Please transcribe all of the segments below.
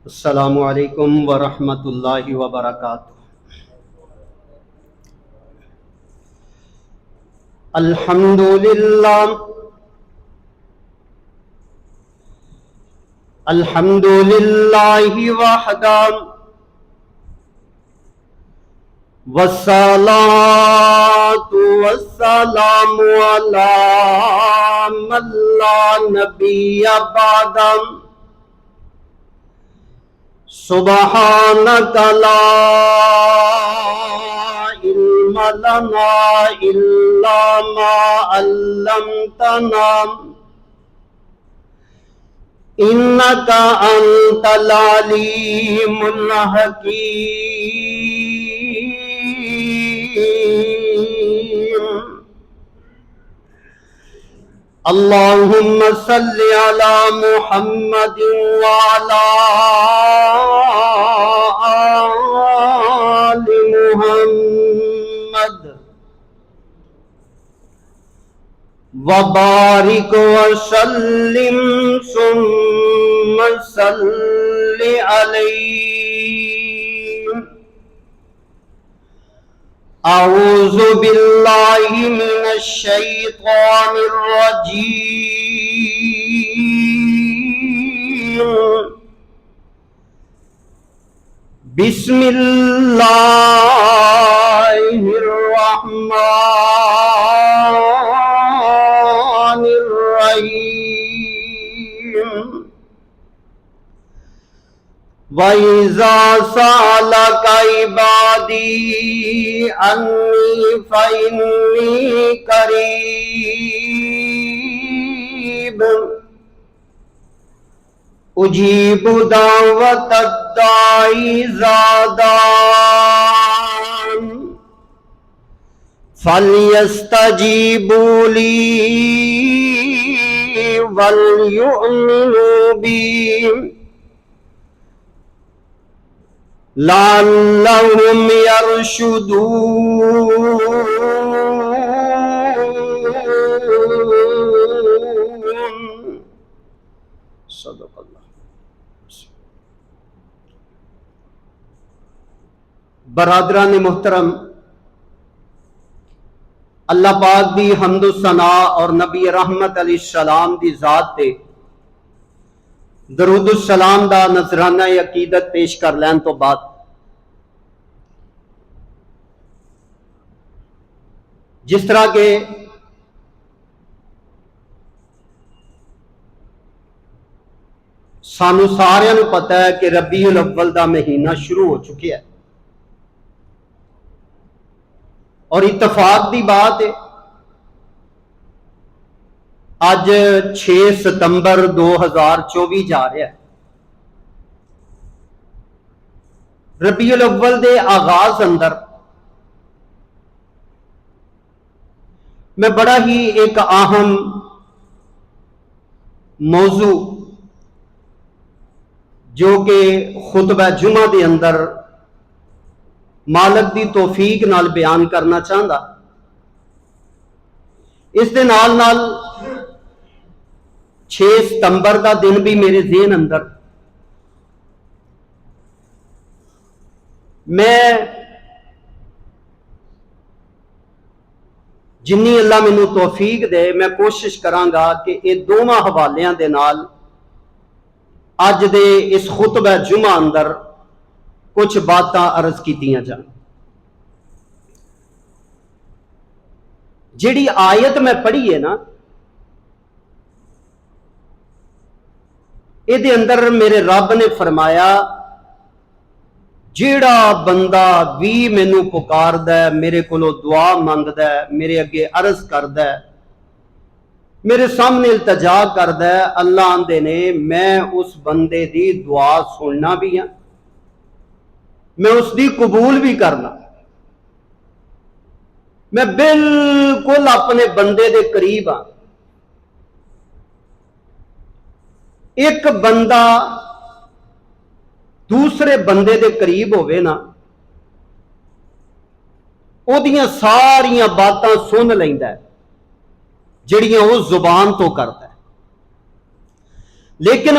السلام علیکم ورحمۃ اللہ وبرکاتہ۔ الحمد للہ الحمد للہ وحدہ والصلاة والسلام علی من لا نبی بعدہ سبحانک لا علم لنا الا ما علمتنا انک انت العلیم الحکیم۔ اللہم صل علی محمد وعلی آل محمد وبارک وسلم ثم صل علیہ۔ اعوذ باللہ من الشیطان الرجیم، بسم اللہ الرحمن الرحیم۔ وَإِذَا سَأَلَكَ عِبَادِي عَنِّي فَإِنِّي قَرِيبٌ أُجِيبُ دَعْوَةَ الدَّاعِ إِذَا دَعَانِ فَلْيَسْتَجِيبُوا لِي وَلْيُؤْمِنُوا بِي لعلهم يرشدون۔ صدق اللہ۔ برادران محترم، اللہ پاک دی حمد و ثناء اور نبی رحمت علیہ السلام دی ذات تے درود السلام دا نذرانہ عقیدت پیش کر لین تو بعد جس طرح کہ سانو سارے نو پتہ ہے کہ ربیع الاول دا مہینہ شروع ہو چکے ہے، اور اتفاق دی بات ہے اج 6 ستمبر 2024 جا رہا ہے۔ ربیع الاول دے آغاز اندر میں بڑا ہی ایک اہم موضوع جو کہ خطبہ جمعہ دے اندر مالک دی توفیق نال بیان کرنا چاہتا۔ اس دے نال 6 ستمبر کا دن بھی میرے ذہن اندر، میں جنی اللہ مینوں توفیق دے میں کوشش کرانگا کہ یہ دونوں حوالیاں دے نال اج دے اس خطبہ جمعہ اندر کچھ باتاں عرض کیتیاں جان۔ جیڑی آیت میں پڑھی ہے نا، یہ دے اندر میرے رب نے فرمایا جیڑا بندہ بھی مینوں پکاردا ہے، میرے کولوں دعا منگدا ہے، میرے اگے عرض کردا ہے، میرے سامنے التجا کردا ہے، اللہ آندے نے میں اس بندے دی دعا سننا بھی ہاں، میں اس دی قبول بھی کرنا، میں بالکل اپنے بندے دے قریب ہاں۔ ایک بندہ دوسرے بندے دے قریب ہوئے نا، او دیاں ساریاں باتاں سن لیندا ہے جڑیاں وہ زبان تو کرتا ہے، لیکن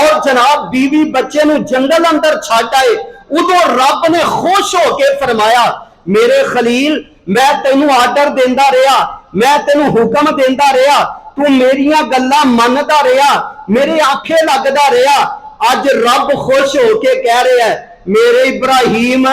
اور جناب بیوی بچے نو جنگل اندر چھڈ آئے، ادو رب نے خوش ہو کے فرمایا میرے خلیل میں تینوں آرڈر دیندا رہا، میں تینوں حکم دیندا رہا، تو میریاں گلاں مندا رہا، میرے آنکھیں لگدا رہا، اج رب خوش ہو کے کہہ رہا ہے میرے ابراہیم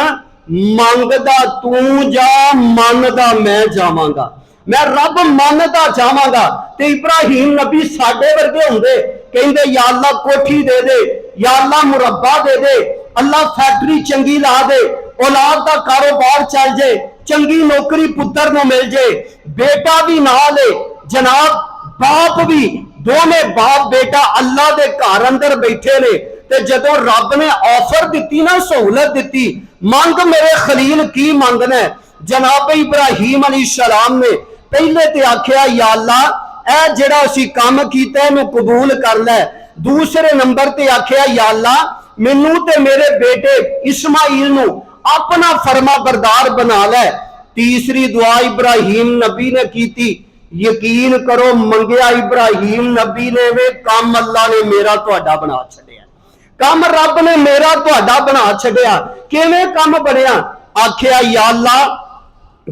منگدا تو جا، مندا میں جاواں گا، میں رب مندا جاواں گا۔ تے ابراہیم نبی ساڈے ورگے ہوندے کہندے یا اللہ کوٹھی دے دے، یا اللہ مربع دے دے، اللہ فیکٹری چنگی لا دے، اولاد دا کاروبار چل جائے، چنگی نوکری پتر نو مل جائے، بیٹا بھی نہ لے، جناب باپ بھی، دونوں باپ بیٹا اللہ دے گھر اندر بیٹھے نے، تے جدوں رب نے آفر دیتی نا، سہولت دیتی، مانگ میرے خلیل کی مانگنا ہے، جناب ابراہیم علیہ السلام نے پہلے تے آکھیا یا اللہ اے جڑا اسی کام کیتا ہے میں قبول کر لے، دوسرے نمبر تے آکھیا یا اللہ مینوں تے میرے بیٹے اسماعیل نو اپنا فرما بردار بنا لے، تیسری دعا ابراہیم نبی نے کیتی، یقین کرو منگیا ابراہیم نبی نے وے کام اللہ نے میرا تہاڈا بنا چھڈیا، کام رب نے میرا تہاڈا بنا چھڈیا، کیویں کام بنیا؟ آکھیا یا اللہ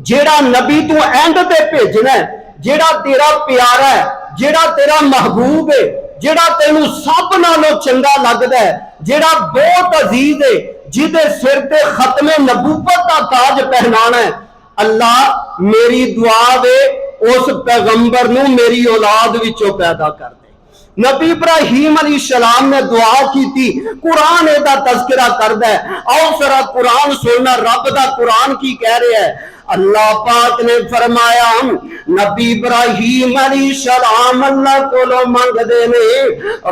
جیڑا نبی تو اینڈ تے بھیجنا ہے، جیڑا تیرا پیارا ہے، جیڑا تیرا محبوب ہے، جیڑا تینوں سب نالوں چنگا لگدا ہے، جیڑا بہت عزیز ہے، جہدے سر تے ختم نبوت کا تاج پہنانا ہے، اللہ میری دعا وے اس پیغمبر نو میری اولاد وچوں پیدا کر دے۔ نبی ابراہیم علیہ السلام نے دعا کی تھی، قرآن دا تذکرہ کردا ہے، آؤ ذرا قرآن سننا، رب دا قرآن کی کہہ رہا ہے۔ اللہ پاک نے فرمایا نبی ابراہیم علیہ السلام اللہ کو منگ دے نے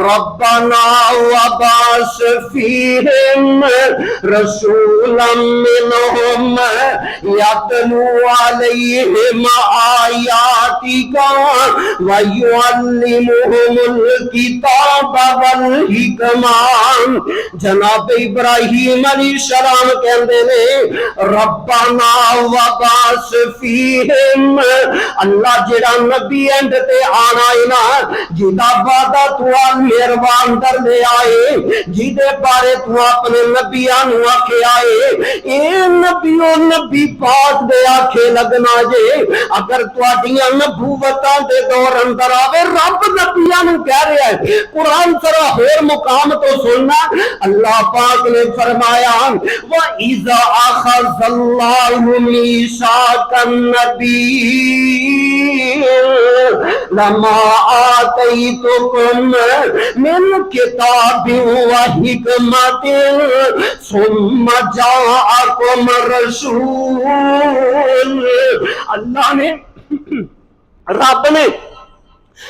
ربنا وبعث فیہم رسولا منہم یتلو علیہم آیاتک ویعلمہم الکتاب والحکمہ۔ جناب ابراہیم علیہ السلام کہندے نے ربنا وبعث فیہم، اللہ جڑا نبی اینڈ تے آنا ہے نا، جہدا وعدہ تو مہربان کر لے آئے، جہدے بارے تو اپنے نبیاں نو آکھیا اے اے نبیو نبی پاک دے آکھے لگنا جے، اگر تواڈیاں نبوتاں دے دور اندر آوے، رب نبیاں نو کہہ رہا ہے، قرآن ذرا ہور مقام تو سننا، اللہ پاک نے فرمایا وَإِذَا أَخَذَ اللَّهُ مِيثَاقَ النَّبِيِّينَ لَمَا آتَيْتُكُم مِّن كِتَابٍ وَحِكْمَةٍ ثُمَّ جَاءَكُمْ رَسُولٌ۔ اللہ نے رب نے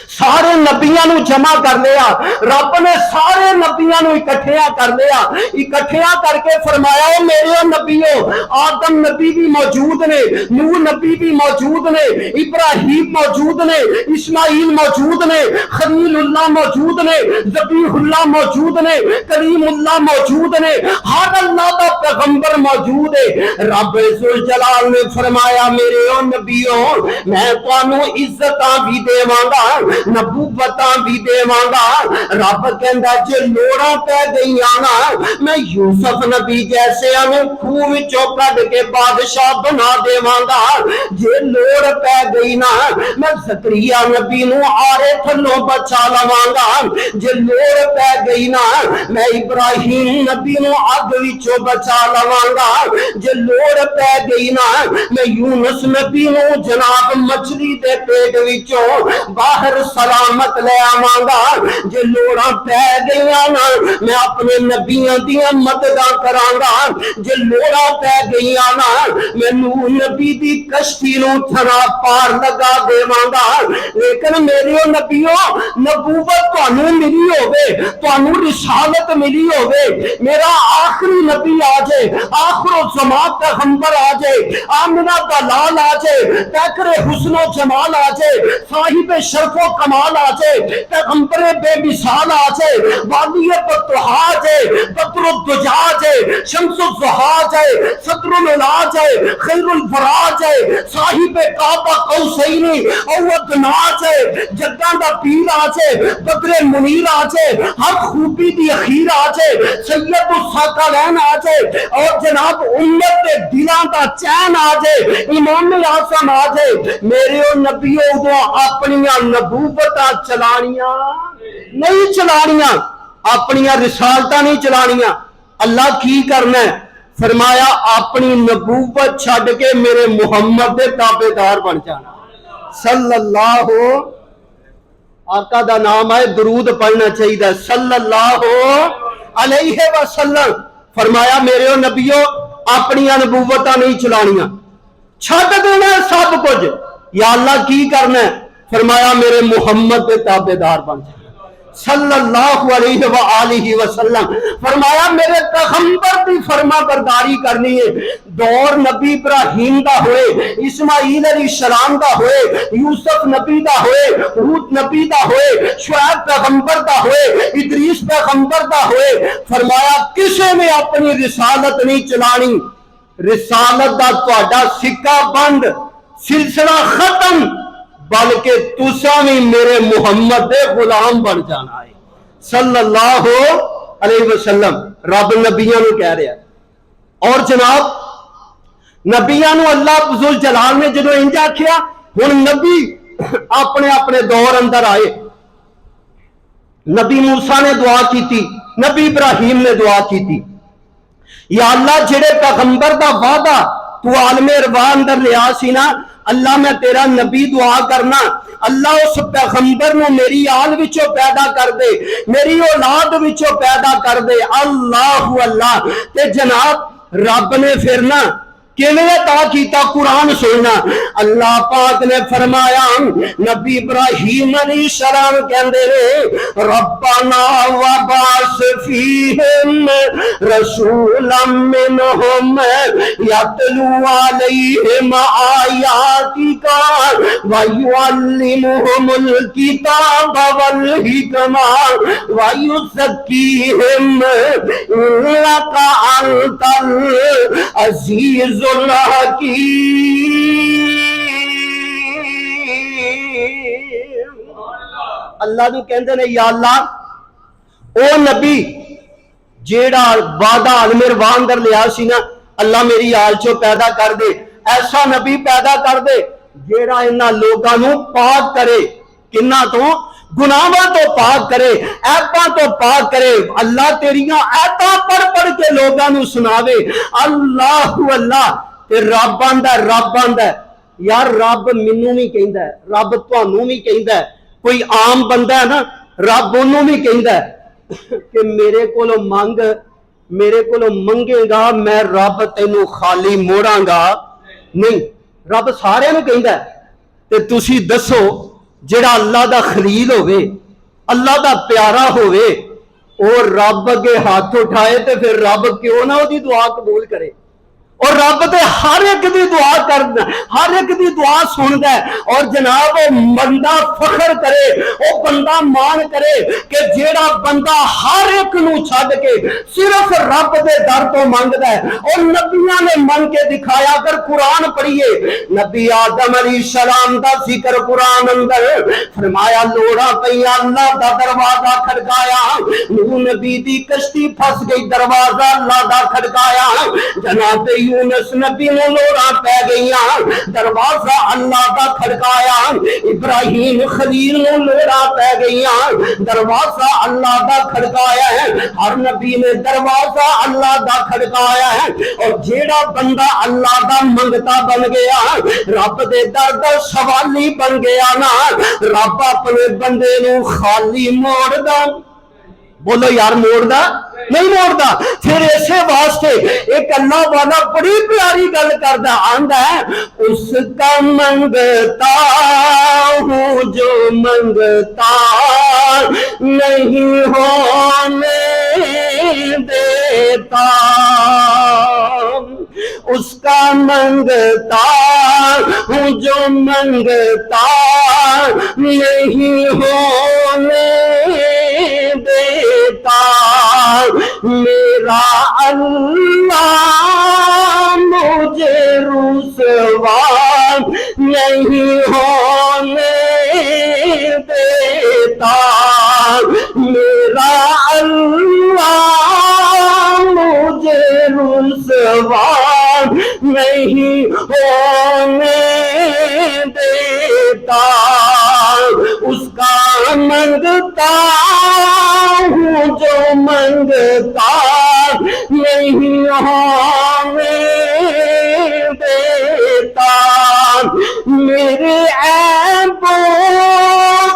سارے نبیاں نو جمع کر لیا، رب نے سارے نبیاں نو اکٹھیاں کر لیا، اکٹھیاں کر کے فرمایا او میرے نبیوں، آدم نبی بھی موجود نے، نوح نبی بھی موجود نے، ابراہیم موجود نے، اسماعیل موجود نے، خلیل اللہ موجود نے، ذبیح اللہ موجود نے، کریم اللہ موجود نے، ہر اللہ دا پیغمبر موجود ہے۔ رب ذوالجلال نے فرمایا میرے نبیوں میں تانوں عزتاں بھی دیواں گا، نبوتاں بھی دیواں گا۔ رب کہندا جے لوڑاں پہ گئیاں نا میں یوسف نبی جیسے انہوں خوہ وچوں کڈ کے بادشاہ بنا دیواں گا، جے لوڑ پہ گئی نا میں زکریا نبی نو آرے تھلوں بچا لواں گا، جے لوڑ پہ گئی نا میں ابراہیم نبی نو اگ وچوں بچا لواں گا، جے لوڑ پہ گئی نا میں یونس نبی نو جناب مچھلی دے پیٹ وچوں باہر سلامت لے آواں گا، جے لوڑاں پہ گئیاں نا میں اپنے نبیاں دیاں مدداں کراں گا، جے لوڑاں پہ گئیاں نا میں نوح نبی دی کشتی نو تھنا پار لگا دیواں گا۔ لیکن میرے نبیوں نبوت تانوں ملی ہوے، تانوں رسالت ملی ہوے، میرا آخری نبی آ جائے، آخر و زمان پیغمبر آ جائے، آمنہ کا لال آ جائے، پیکر حسن و جمال آ جائے، صاحب شرف و کمال آ جائے، پیغمبر بے مثال آ جائے، والی بطحا آ جائے، بدر الدجا آ جائے، شمس الضحا آ جائے، صدر العلا آ جائے، خیر الورا آ جائے، صاحب کعبہ قوسین او ادنیٰ آ جائے، جدہ دا پیر آ جائے، بدر منیر آ جائے، ہر خوبی دی اخیر آ جائے، سید الثقلین آ جائے، اور جناب امت دے دلان دا چین آ جائے، امام اعظم آ جائے، میرے اور نبیوں کو اپنیاں نبوتاں چلانیاں نہیں چلانیاں، اپنیاں رسالتاں نہیں چلانیاں۔ اللہ کی کرنا ہے؟ فرمایا اپنی نبوت چھڈ کے میرے محمد دے تابعدار بن جانا۔ صلی اللہ آقا دا نام ہے، درود پڑھنا چاہیے، صلی اللہ علیہ وسلم۔ فرمایا میرے اور نبیوں اپنی نبوتاں نہیں چلانیاں، چھڈ دینا سب کچھ۔ یا اللہ کی کرنا ہے؟ فرمایا میرے محمد دے تابعدار بن جانا، صلی اللہ علیہ وآلہ وسلم۔ فرمایا میرے پیغمبر دی فرما برداری کرنی ہے، دور نبی ابراہیم دا ہوئے، اسماعیل علیہ السلام دا ہوئے، یوسف نبی دا ہوئے، ہود نبی دا ہوئے، شعیب پیغمبر دا ہوئے، ادریس پیغمبر دا ہوئے، فرمایا کسے نے اپنی رسالت نہیں چلانی، رسالت دا تہاڈا سکہ بند، سلسلہ ختم، بلکہ تساں بھی میرے محمد دے غلام بن جانا ہے، صلی اللہ علیہ وسلم۔ رب نبیاں نو کہہ رہا ہے، اور جناب نبیاں نو اللہ ذوال جلال نے جدو انج آکھیا، ہن نبی اپنے اپنے دور اندر آئے۔ نبی موسیٰ نے دعا کی تھی، نبی ابراہیم نے دعا کی تھی، یا اللہ جڑے پیغمبر دا وعدہ تو عالم ارواح اندر لیا سی نا، اللہ میں تیرا نبی دعا کرنا، اللہ اس پیغمبر نو میری آل وچوں پیدا کر دے، میری اولاد وچوں پیدا کر دے، اللہ اللہ۔ تے جناب رب نے پھر نا کیویں عطا کیتا، قرآن سننا، اللہ پاک نے فرمایا، نبی ابراہیم علیہ السلام کہندے نے، ربنا وبعث فیہم رسولا منہم یتلو علیہم آیاتک ویعلمہم الکتاب والحکمہ ویزکیہم انک انت العزیز الحکیم۔ اللہ نو کہندے نے، یا اللہ او نبی جیڑا وعدہ عالم ارواح اندر لیا سی نا، اللہ میری آل چو پیدا کر دے، ایسا نبی پیدا کر دے جیڑا انہاں لوگاں نو پاک کرے، کنہ تو گناہاں تو پاک کرے، ایتاں تو پاک کرے، اللہ تیریاں ایتاں پڑھ پڑھ کے لوگاں نو سناوے، اللہ اللہ۔ تے رب آندا ہے، رب آندا ہے، یار رب مینوں بھی کہندا ہے، رب تانوں بھی کہندا ہے، کوئی عام بندہ ہے نا، رب انہوں بھی کہندا ہے کہ میرے کولوں مانگ، میرے کولوں منگے گا میں رب تینوں خالی موڑاں گا نہیں، رب سارے نوں کہندا ہے۔ تے تسی دسو جڑا اللہ دا خلیل ہوئے، اللہ دا پیارا ہوئے، اور رب اگے ہاتھ اٹھائے تے پھر رب کیوں نہ وہ دی دعا قبول کرے؟ اور رب تے ہر ایک دی دعا کرنا، ہر ایک دی دعا سندا ہے، اور جناب وہ بندہ فخر کرے، وہ بندہ مان کرے کہ جیڑا بندہ ہر ایک نو چھڈ کے صرف رب دے در تو منگدا ہے۔ اور نبیاں نے من کے دکھایا، اگر قرآن پڑھیے نبی آدم علیہ السلام دا ذکر قرآن اندر فرمایا، لوڑا پئی اللہ دا دروازہ کھڑکایا، نوح نبی دی کشتی پھس گئی، دروازہ اللہ دا کھڑکایا، جناب یونس نبی نے لوڑا پہ گئیاں، دروازہ اللہ دا کھڑکایا، ابراہیم خلیل نے لوڑا پہ گئیاں، دروازہ اللہ دا کھڑکایا ہے، ہر نبی نے دروازہ اللہ دا کھڑکایا ہے۔ اور جیڑا بندہ اللہ دا منگتا بن گیا، رب دے در دا سوالی بن گیا نا، رب اپنے بندے نو خالی موڑ دا، بولو یار موڑ دا نہیں موڑ دا۔ پھر اسے واسطے ایک اللہ والا بڑی پیاری گل کردا، آندا ہے، اس کا منگتا ہوں جو منگتا نہیں ہونے دیتا۔ اس کا منگتا ہوں جو منگتا نہیں ہونے دیتا میرا اللہ مجھے رسوا نہیں ہونے دیتا میرا اللہ مجھے رسوا نہیں ہونے دیتا اس کا منگتا ہوں جو منگتا نہیں ہونے دیتا میرے عیبوں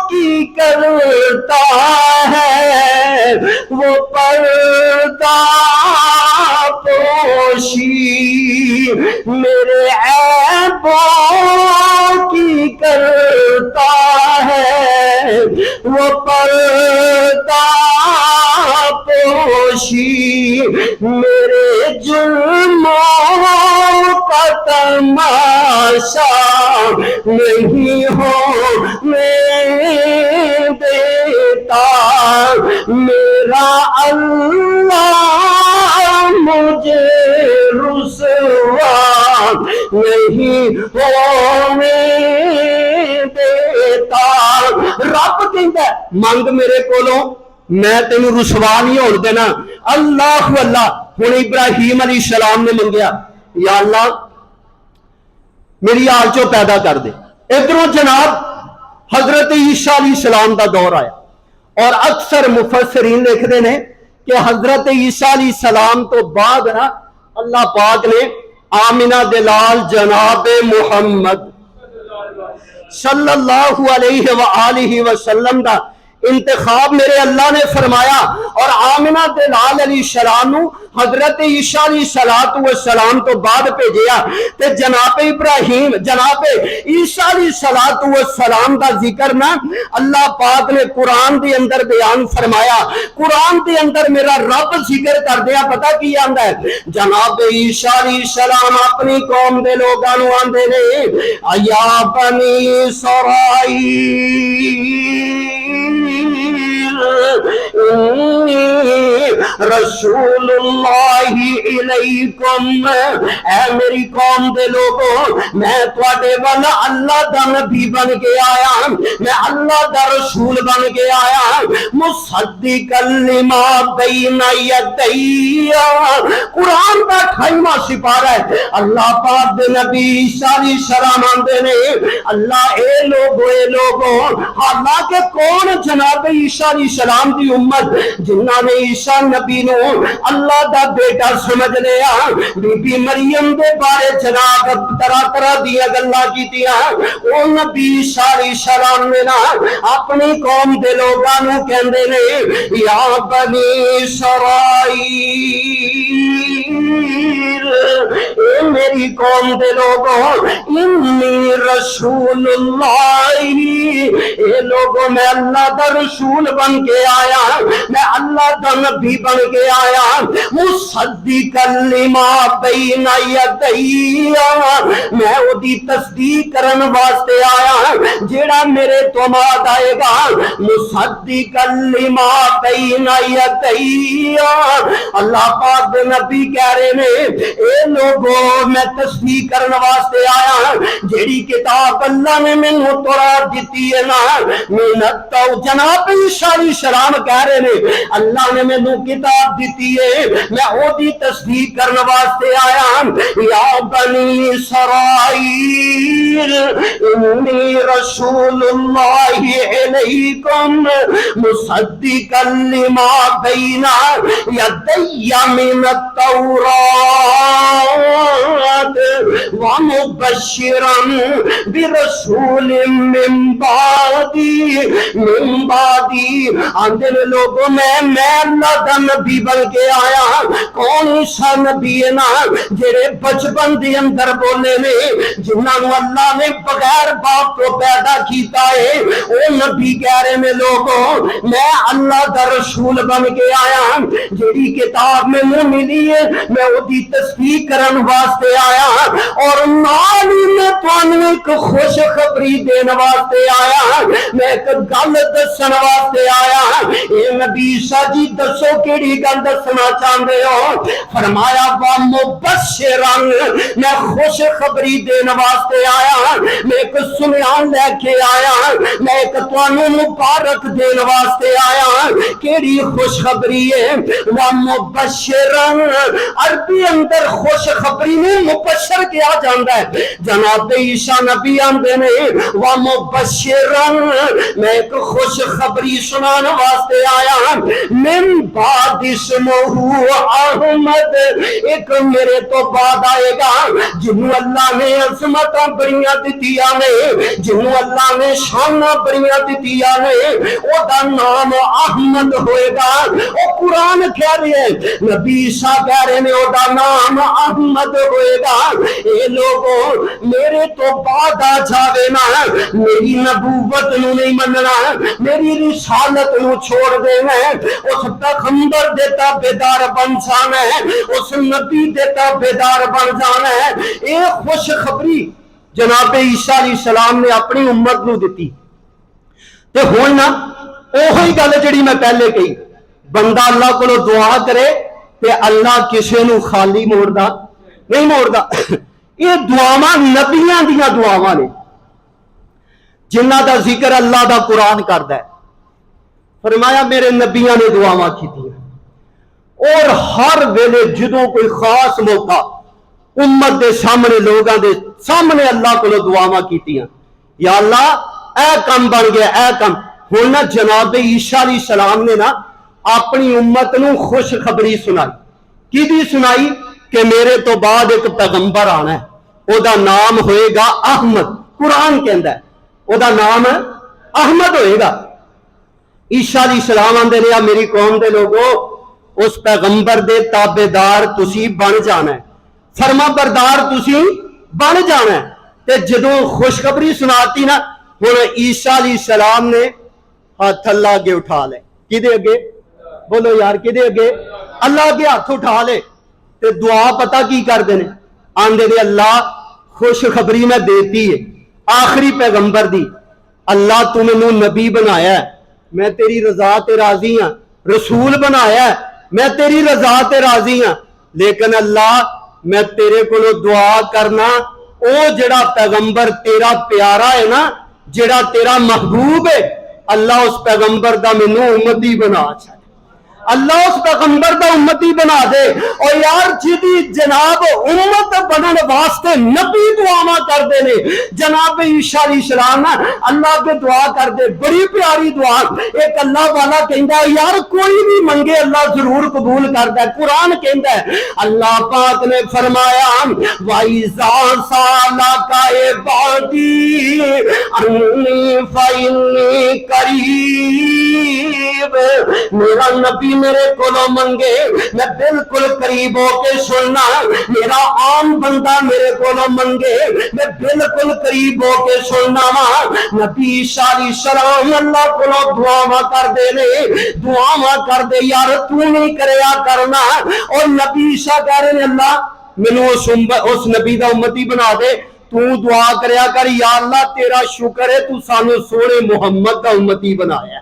کی کرتا ہے وہ پردہ پوشی میرے عیبوں کی کرتا ہے وہ پردہ پوشی میرے جرموں کا تماشا نہیں ہونے دیتا میرا اللہ مجھے رسوا نہیں ہونے دیتا رب کہتا ہے منگ میرے کولوں میں تینوں رسوا نہیں ہونے دینا اللہ اللہ ہن ابراہیم علیہ السلام نے منگیا یا اللہ میری آل چو پیدا کر دے ادھروں جناب حضرت عیسیٰ علیہ السلام دا دور آیا اور اکثر مفسرین لکھتے ہیں کہ حضرت عیسیٰ علیہ السلام تو بعد نا اللہ پاک نے آمنہ دلال جناب محمد صلی اللہ علیہ وآلہ وسلم دا انتخاب میرے اللہ نے فرمایا اور آمنہ دلال علیہ السلام حضرت عیسیٰ علیہ السلام تو بعد بھیجیا تے جناب ابراہیم جناب عیسیٰ علیہ السلام دا ذکر نا اللہ پاک نے قرآن دے اندر بیان فرمایا قرآن دے اندر میرا رب ذکر کر دیا پتہ کی آندا ہے جناب عیسیٰ علیہ السلام اپنی قوم دے لوگاں نوں آندے نے ایا بنی اسرائیل رسول اللہ علیکم اے میری قوم دے لوگوں میں تواڈے ول اللہ دا نبی بن کے آیا میں اللہ دا رسول بن کے آیا مصدقا لما بین یدی قرآن دا 28واں سپارہ ہے اللہ پاک دے نبی عیسیٰ علیہ السلام آندے نے اللہ اے لوگوں حالانکہ کون جناب عیسیٰ علیہ السلام دی امت جنہاں نے عیسیٰ نبی نو اللہ دا بیٹا سمجھ لیا بی بی مریم دے بارے جناب طرح دیا گلاں کیتیاں او نبی عیسیٰ علیہ السلام نے نا اپنی قوم دے لوگاں نو کہندے نے یا بنی اسرائیل اے میری قوم دے لوگوں انی رسول اللہ اے لوگوں میں اللہ دا رسول بن کے آیا میں اللہ دا نبی بن کے آیا مصدقا لما بین یدی میں او دی تصدیق کرن واسطے آیا جیڑا میرے تو بعد آئے گا مصدقا لما بین یدی اللہ پاک دے نبی کہہ رہے نے اے لوگوں میں تصدیق کرن واسطے آیا جیڑی کتاب اللہ نے مینوں تورات دتی ہے نا محنت تو جناب عیسیٰ علیہ السلام کہہ رہے نے اللہ نے مینوں کتاب دیتی ہے میں او دی تصدیق کرنے واسطے آیا یا بنی اسرائیل انی رسول اللہ علیکم مصدقا لما بین یدی من التوراۃ ومبشرا برسول من بعدی آندے نے لوگوں میں اللہ دا نبی بن کے آیا. کون سا نبی ہے نا جڑے بچپن دے اندر بولے نے جنہاں نو اللہ نے بغیر باپ تو پیدا کیتا ہے او نبی کہہ رہے نے لوگوں میں اللہ دا رسول بن کے آیا. جیڑی کتاب میں ملی ہے میں او دی تصدیق کرن واسطے آیا اور نال ہی میں تانوں ایک خوشخبری دین واسطے آیا. میں ایک گل دسن واسطے آیا. اے نبی عیسیٰ جی دسو کیڑی گل دسنا چاہندے ہو؟ فرمایا ومبشرا میں خوشخبری دین واسطے آیا. میں ایک سنیان لے کے آیا. میں ایک تانوں مبارک دین واسطے آیا. کیڑی خوشخبری ہے؟ ومبشرا عربی اندر خوشخبری میں مبشر کیا جاندا ہے. جناب عیسیٰ نبی آندے نے ومبشرا میں ایک خوشخبری سنان واسطے آیا. من بعد اسمہ احمد ایک میرے تو بعد آئے گا جنہوں اللہ نے عظمتاں بڑیاں دتیاں نے جنہوں اللہ نے شاناں بڑیاں دتیاں نے او دا نام احمد ہوئے گا. او قرآن کہہ رہے ہیں نبی عیسیٰ کہہ رہے ہیں او دا نام احمد ہوئے گا. اے لوگوں میرے تو بعد آ جاوے نا میری نبوت نو نہیں مننا میری رسالت نو چھوڑ دینا اس پیغمبر دیتا بیدار بن جانا ہے اس نبی دیتا بیدار بن جانا ہے. اے خوشخبری جناب عیسیٰ علیہ السلام نے اپنی امت نو دیتی. تے ہن نا اوہی گل جڑی میں پہلے کہی بندہ اللہ کو دعا کرے تے اللہ کسے نو خالی موڑدا نہیں موڑدا. یہ دعاواں نبیاں دیاں دعاواں نے جنہ دا ذکر اللہ دا قرآن کردا ہے. فرمایا میرے نبیاں نے دعاواں کیتیاں اور ہر ویلے جدوں کوئی خاص موقع امت دے سامنے لوگاں دے سامنے اللہ کو دعاواں کیتیاں یا اللہ اے کم بن گیا اے کم. ہن نا جناب عیسیٰ علیہ السلام نے نا اپنی امت نو خوشخبری سنائی. کی سنائی کہ میرے تو بعد ایک پیغمبر آنا ہے او دا نام ہوئے گا احمد. قرآن کہندا ہے او دا نام احمد ہوئے گا. عیسیٰ علیہ السلام آندے نے میری قوم دے لوگوں اس پیغمبر دے تابعدار تسی بن جانا ہے فرما بردار تسی بن جانا ہے. تے جدوں خوشخبری سناتی نا ہن عیسیٰ علیہ السلام نے ہاتھ اللہ اگے اٹھا لے. کدے اگے بولو یار کدے اگے؟ اللہ اگے ہاتھ اٹھا لے تے دعا پتہ کی کر دینے آندے نے اللہ خوشخبری میں دیتی ہے آخری پیغمبر دی. اللہ تو میں نبی بنایا ہے میں تیری رضا تے راضی ہاں. رسول بنایا ہے میں تیری رضا تے راضی ہاں. لیکن اللہ میں تیرے کو دعا کرنا او جڑا پیغمبر تیرا پیارا ہے نا جڑا تیرا محبوب ہے اللہ اس پیغمبر دا مینوں امتی بنا چھڑ. اللہ اس پیغمبر دا امتی بنا دے. اور یار جدی جناب امت بنن واسطے نبی دعاواں کر دے نے جناب عیسیٰ علیہ السلام اللہ کے دعا کر دے بڑی پیاری دعا. ایک اللہ والا کہندا ہے یار کوئی بھی منگے اللہ ضرور قبول کردا ہے. قرآن کہندا ہے اللہ پاک نے فرمایا وَإِذَا سَأَلَكَ عِبَادِي عَنِّي فَإِنِّي قَرِيبٌ. میرا نبی میرے کولو منگے میں بالکل قریب ہو کے سننا. میرا عام بندہ میرے کولو منگے میں بالکل قریب ہو کے سننا وا. نبی عیسیٰ علیہ السلام اللہ کولو دعاواں کر دے نے دعاواں کر دے یار تو نہیں کریا کرنا. اور نبی عیسیٰ کہہ رہے ہیں اللہ مینوں اس نبی دا امتی بنا دے تو دعا کریا کر یا اللہ تیرا شکر ہے تو سانو سونے محمد دا امتی بنایا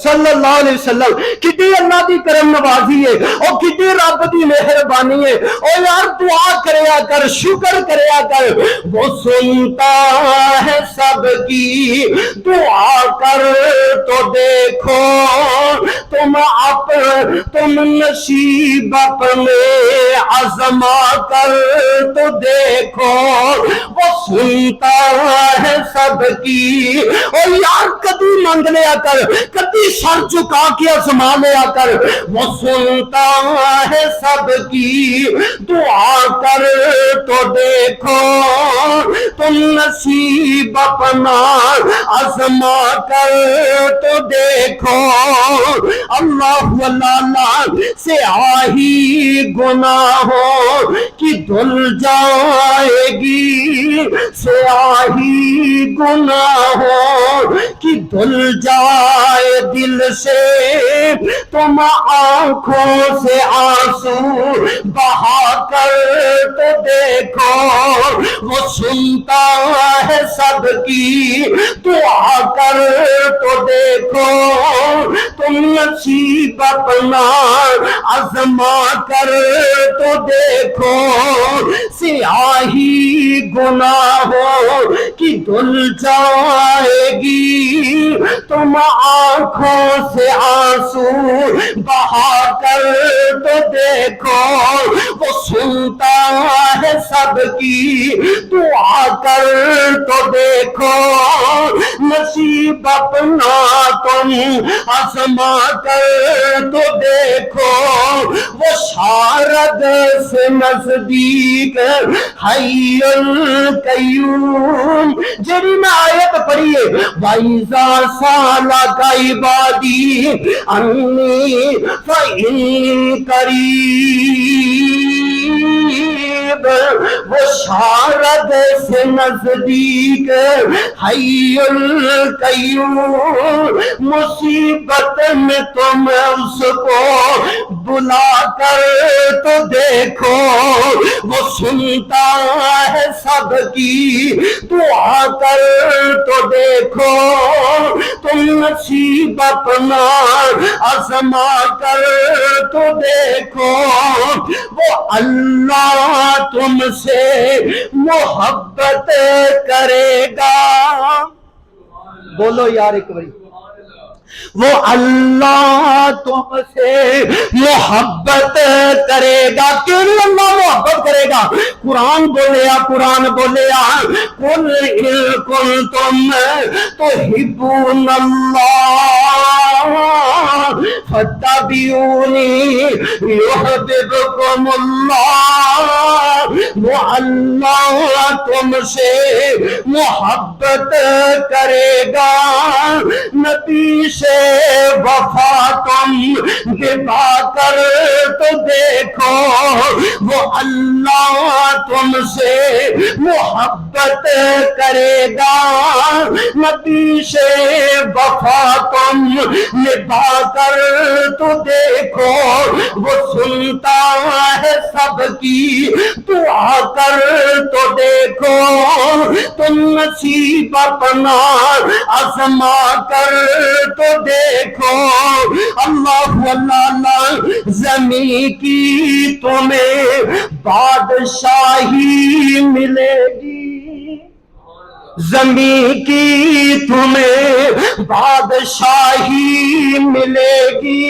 صلی اللہ علیہ وسلم. کتنی اللہ دی کرم نوازی ہے اور کتنی رب دی مہربانی ہے. اور یار دعا کریا کر شکر کریا کر وہ سنتا ہے سب کی دعا کر تو دیکھو تم نصیب اپنے آزما کر تو دیکھو وہ سنتا ہے سب کی. اور یار کدی منگ لیا کر کدی سر جھکا کے آزما لیا کر، وہ سنتا ہے سب کی، دعا کر تو دیکھو تم نصیب اپنا آزما کر تو دیکھو۔ اللہ اللہ سے آہی گناہوں کی دھل جائے گی، سیاہی گناہوں کی دھل جائے دل سے، تم آنکھوں سے آنسو بہا کر تو دیکھو، وہ سنتا ہے سب کی، دعا کر تو دیکھو تم نصیب اپنا آزما کر تو دیکھو، سیاہی گناہوں کی دھل جائے گی، تم آنکھوں سے آنسو بہا کر تو دیکھو، وہ سنتا ہے سب کی، دعا کر تو دیکھو، نصیب اپنا تم آزما کر تو دیکھو، وہ شارد سے نزدیک حی القیوم، جڑی میں آیت پڑھیے وَإِذَا سَأَلَكَ عِبَادِي عَنِّي فَإِنِّي قَرِيبٌ، وہ شارد سے نزدیک حی القیوم، مصیبت میں تم اس کو بلا کر تو دیکھو، وہ سنتا ہے سب کی، دعا کر تو دیکھو، تم نصیب اپنا آزما کر تو دیکھو، وہ اللہ تم سے محبت کرے گا، بولو یار ایک باری، وہ اللہ تم سے محبت کرے گا۔ کیوں نہیں اللہ محبت کرے گا؟ قرآن بولیا قل ان کنتم تحبون اللہ فاتبعونی یحببکم اللہ، وہ اللہ تم سے محبت کرے گا، نبی سے وفا تم نبھا کر تو دیکھو، وہ اللہ تم سے محبت کرے گا، نبی سے وفا تم نبھا کر تو دیکھو، وہ سنتا ہے سب کی، دعا کر تو دیکھو، تم نصیب اپنا آزما کر تو دیکھو۔ اللہ اللہ، زمین کی تمہیں بادشاہی ملے گی، زمین کی تمہیں بادشاہی ملے گی،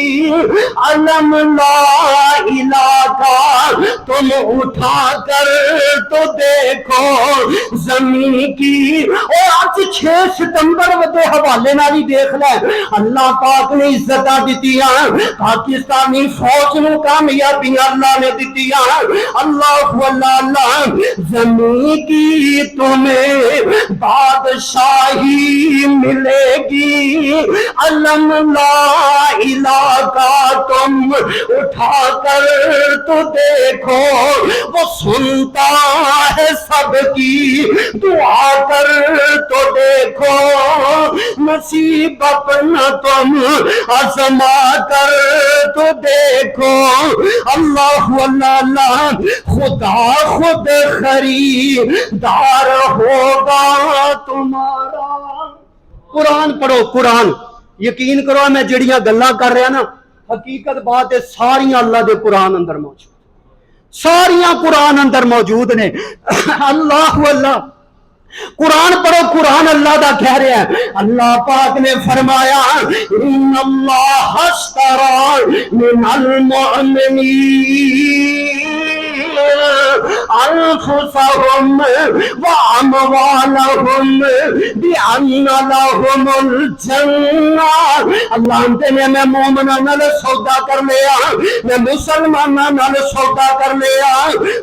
علم لا الہ کا تم اٹھا کر تو دیکھو، زمین کی۔ اور آج 6 ستمبر ودے حوالے نالی دیکھ لیں، اللہ پاک نے عزتاں دتیاں، پاکستانی فوج نو کامیابیاں اللہ نے دتیاں، اللہ اللہ، زمین کی تمہیں بادشاہی ملے گی، علم لا الہ کا تم اٹھا کر تو دیکھو، وہ سنتا ہے سب کی، دعا کر تو دیکھو، نصیب اپنا تم آزما کر تو دیکھو۔ اللہ اللہ، خدا خود خریدار ہوگا تمہارا۔ قرآن پڑھو، قرآن، یقین کرو میں جڑیاں گلاں کر رہا نا، حقیقت بات ہے ساریاں اللہ دے قرآن اندر موجود، ساریاں قرآن اندر موجود نے۔ اللہ اللہ، قرآن پڑھو، قرآن اللہ دا کہہ رہا ہے۔ اللہ پاک نے فرمایا ان اللہ اشترى من المؤمنین أنفسهم وأموالهم بأن لهم الجنة. اللہ نے میں مومناں نال سودا کر لیا, میں مسلماناں نال سودا کر لیا.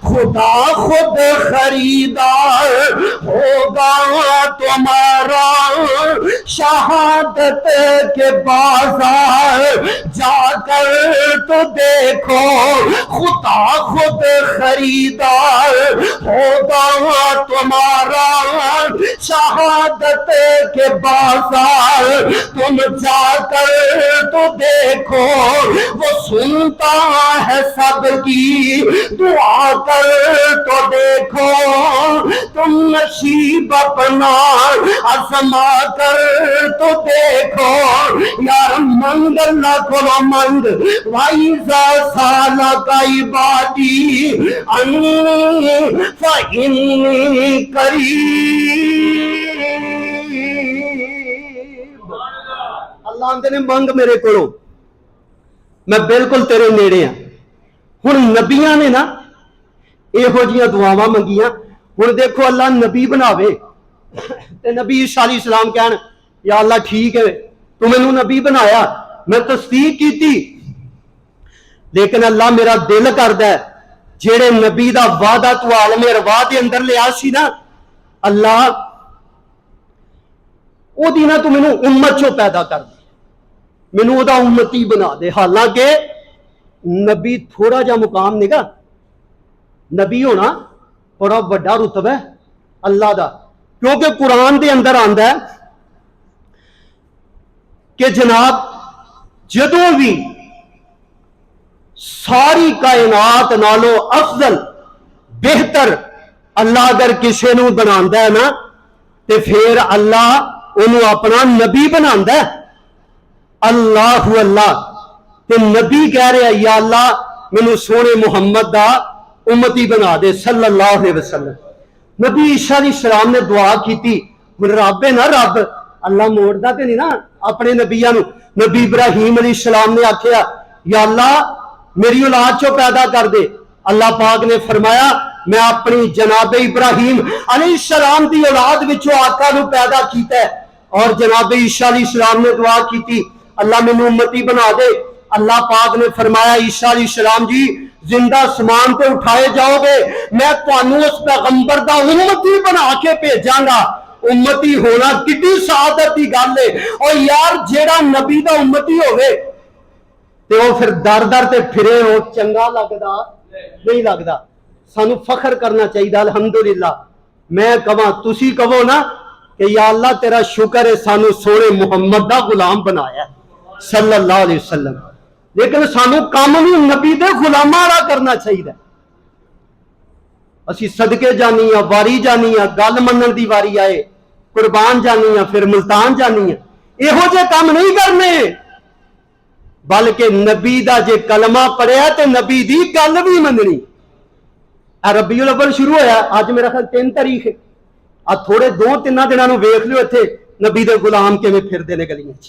خدا خود خریدار ہوگا تمہارا, شہادت کے بازار جا کر تو دیکھو. خدا خود خریدار ہوگا تمہارا, شہادت کے بازار تم جا کر تو دیکھو. وہ سنتا ہے سب کی دعا کر تو دیکھو. تم نصیب اپنا آزما کر تو دیکھو. یار منگ اللہ کو منگ, وَإِذَا سَأَلَكَ عِبَادِي عَنِّي فَإِنِّي قَرِيبٌ. اللہ آندے نے منگ میرے کو, میں بالکل تیرے نیڑے ہاں. ہن نبیاں نے نا یہو جیاں دعاواں منگیاں. ہن دیکھو اللہ نبی بناوے تے نبی عیسیٰ علیہ السلام کہن یا اللہ ٹھیک ہے تو مینوں نبی بنایا, میں تصدیق کیتی, لیکن اللہ میرا دل کردا ہے جیڑے نبی دا وعدہ تو عالم ارواح دے اندر لیا سی نا, اللہ او دی نا تو مینوں امت چوں پیدا کر دے, مینوں او دا امتی بنا دے. حالانکہ نبی تھوڑا جا مقام نہیں گا, نبی ہونا بڑا بڑا رتبہ ہے اللہ دا. کیونکہ قرآن دے اندر آندا ہے کہ جناب جدوں بھی ساری کائنات نالو افضل بہتر اللہ اگر کسی نو بناندا ہے نا تے پھر اللہ انہوں اپنا نبی بناندا ہے. اللہ اللہ تے نبی کہہ رہے یا اللہ مینوں سونے محمد دا امتی بنا دے صلی اللہ علیہ وسلم. نبی عیسیٰ علیہ السلام نے دعا کیتی, رب ہے نا رب, اللہ موڑدا تے نہیں نا اپنے نبیاں نو. نبی ابراہیم علیہ السلام نے آکھیا یا اللہ میری اولاد چو پیدا کر دے. اللہ پاک نے فرمایا میں اپنی جناب ابراہیم علیہ السلام دی اولاد وچوں آقا نو پیدا کیتا ہے. اور جناب عیسیٰ علیہ السلام نے دعا کیتی اللہ مینوں امتی بنا دے. اللہ پاک نے فرمایا عیسیٰ علیہ السلام جی زندہ آسمان پہ اٹھائے جاؤ گے, میں تانوں اس پیغمبر دا امتی بنا کے بھیجاں گا. امتی ہونا کتنی سعادت دی گل ہے. اور یار جیڑا نبی دا امتی ہوئے تے وہ پھر در در تے پھرے وہ چنگا لگدا نہیں لگدا. سانو فخر کرنا چاہیے الحمدللہ. میں کہاں تسی کہو نا کہ یا اللہ تیرا شکر ہے سانو سونے محمد دا غلام بنایا صلی اللہ علیہ وسلم. لیکن سانو کام بھی نبی دے غلاماں والا کرنا چاہیے. اسی صدقے جانی ہاں, واری جانی ہاں, گل منن دی واری آئے قربان جانی ہاں, پھر ملتان جانی ہاں. یہو جے کام نہیں کرنے, بلکہ نبی دا جے کلمہ پڑھیا تے نبی دی گل بھی مننی. ربیع الاول شروع ہویا, اج میرا خیال 3 تاریخ ہے. تھوڑے 2-3 دنوں ویکھ لیو اتنے نبی دے غلام کیویں پھردے نے گلیاں چ.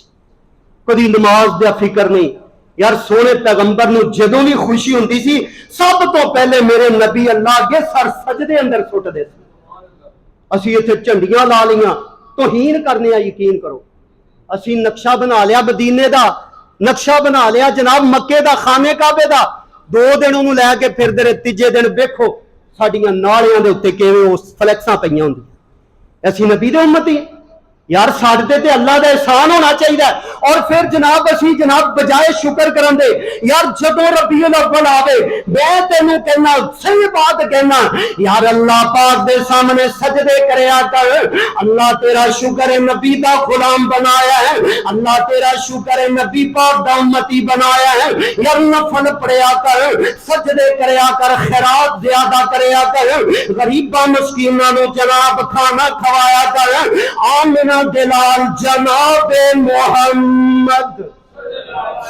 کدی نماز دا فکر نہیں. یار سونے پیغمبر نو جدوں بھی خوشی ہوندی سی سب تو پہلے میرے نبی اللہ اگے سر سجدے اندر سٹ دے سی. اسی اتنے جھنڈیاں لا لیاں توہین کرنے یقین کرو. اسی نقشہ بنا لیا مدینے دا, نقشہ بنا لیا جناب مکے دا, خانے کعبے دا. 2 دن انہوں لے کے پھردے رہے, تیجے دن ویکھو ساڈیاں نالیاں دے اوتے کیویں او فلیکساں پئیاں ہوندیاں. اسی نبی دے امتی یار ساڈے تے اللہ دا احسان ہونا چاہیے. اور پھر جناب اسی جناب بجائے شکر کرن دے یار جدوں ربیع الاول آوے میں تینوں کہنا صحیح بات کہنا یار اللہ پاک دے سامنے سجدے کریا کر. اللہ تیرا شکر ہے نبی دا غلام بنایا ہے, اللہ تیرا شکر ہے نبی پاک دا امتی بنایا ہے. یار نفل پڑھیا کر, سجدے کریا کر, خیرات زیادہ کریا کر, غریباں مسکیناں نو جناب کھانا کھوایا کر. آمنہ دلال جناب محمد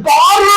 12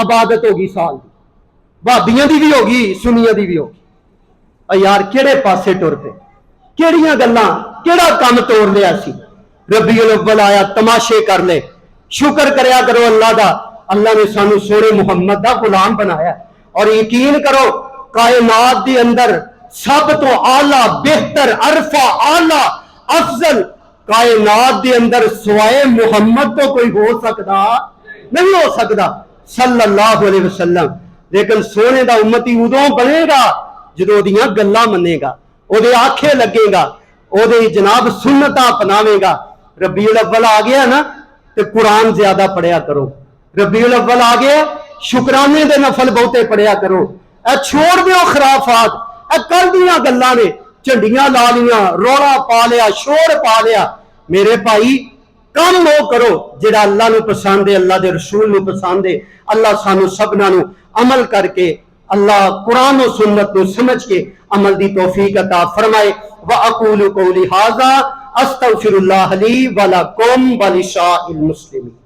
عبادت ہوگی سال دی، بھابیاں دی بھی ہوگی سنیاں دی بھی ہوگی۔ یار کیڑے پاسے ٹر پے، کیڑیاں گلاں، کیڑا کم توڑ لیا سی؟ ربیع الاول آیا تماشے کر لے، شکر کریا کرو اللہ دا، اللہ نے سانو سونے محمد دا غلام بنایا، اور یقین کرو کائنات دی اندر سب تو اعلیٰ بہتر عرفہ اعلیٰ افضل کائنات دے اندر سوائے محمد تو کوئی ہو سکتا نہیں، ہو سکتا صلی اللہ علیہ وسلم۔ لیکن سونے دا امتی ادوں بنے گا جدو دیاں گلاں منے گا، او دے آنکھیں لگے گا، او دے جناب سنتاں اپناوے گا۔ ربیع الاول آ گیا نا تے قرآن زیادہ پڑھیا کرو، ربیع الاول آ گیا شکرانے دے نفل بہتے پڑھیا کرو، اے چھوڑ دیو خرافات، اے کل دیاں گلاں نے، جھنڈیاں لا لیاں، روڑا پا لیا، شور پا لیا۔ میرے بھائی کم وہ کرو جڑا اللہ نو پسند ہے، اللہ دے رسول نو پسند ہے۔ اللہ سانو سبنا نو عمل کر کے، اللہ قرآن و سنت نو سمجھ کے عمل دی توفیق عطا فرمائے۔ وَأَقُولُ قَوْلِي هَذَا أَسْتَغْفِرُ اللَّهَ لِي وَلَكُمْ وَلِسَائِرِ الْمُسْلِمِينَ۔